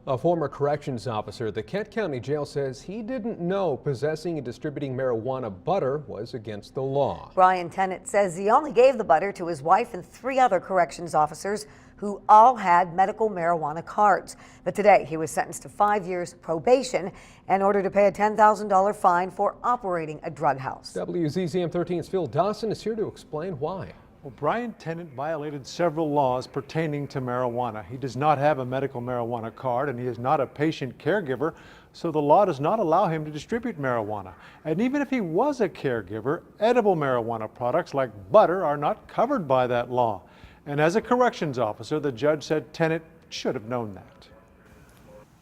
A former corrections officer at the Kent County Jail says he didn't know possessing and distributing marijuana butter was against the law. Brian Tennant says he only gave the butter to his wife and 3 other corrections officers who all had medical marijuana cards. But today he was sentenced to 5 years probation and ordered to pay a $10,000 fine for operating a drug house. WZZM 13's Phil Dawson is here to explain why. Well, Brian Tennant violated several laws pertaining to marijuana. He does not have a medical marijuana card and he is not a patient caregiver, so the law does not allow him to distribute marijuana. And even if he was a caregiver, edible marijuana products like butter are not covered by that law. And as a corrections officer, the judge said Tennant should have known that.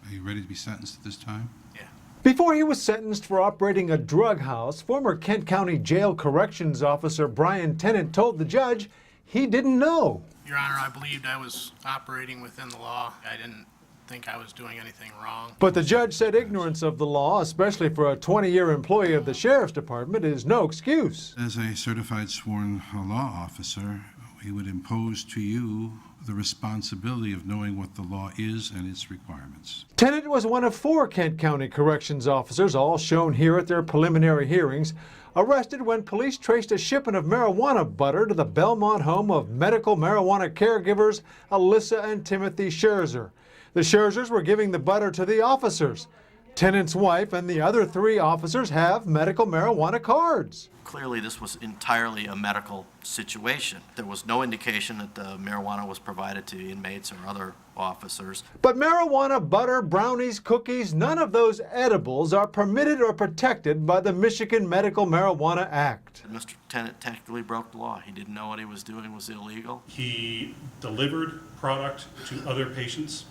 Are you ready to be sentenced at this time? Yeah. Before he was sentenced for operating a drug house, former Kent County Jail corrections officer Brian Tennant told the judge he didn't know. Your Honor, I believed I was operating within the law. I didn't think I was doing anything wrong. But the judge said ignorance of the law, especially for a 20-year employee of the Sheriff's Department, is no excuse. As a certified sworn law officer, we would impose to you the responsibility of knowing what the law is and its requirements. Tennant was one of 4 Kent County corrections officers, all shown here at their preliminary hearings, arrested when police traced a shipment of marijuana butter to the Belmont home of medical marijuana caregivers Alyssa and Timothy Scherzer. The Scherzers were giving the butter to the officers. Tennant's wife and the other 3 officers have medical marijuana cards. Clearly, this was entirely a medical situation. There was no indication that the marijuana was provided to inmates or other officers. But marijuana butter, brownies, cookies, none of those edibles are permitted or protected by the Michigan Medical Marijuana Act. Mr. Tennant technically broke the law. He didn't know what he was doing was illegal. He delivered product to other patients,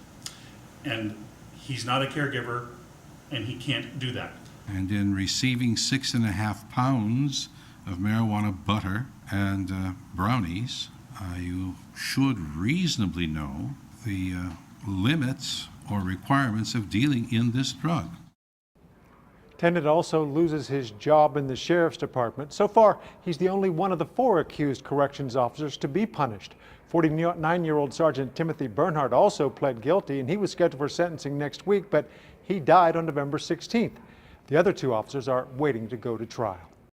and he's not a caregiver, and he can't do that. And in receiving 6.5 pounds of marijuana butter and brownies, you should reasonably know the limits or requirements of dealing in this drug. Tennant also loses his job in the Sheriff's Department. So far, he's the only one of the 4 accused corrections officers to be punished. 49-year-old Sergeant Timothy Bernhardt also pled guilty, and he was scheduled for sentencing next week, but he died on November 16th. The other 2 officers are waiting to go to trial.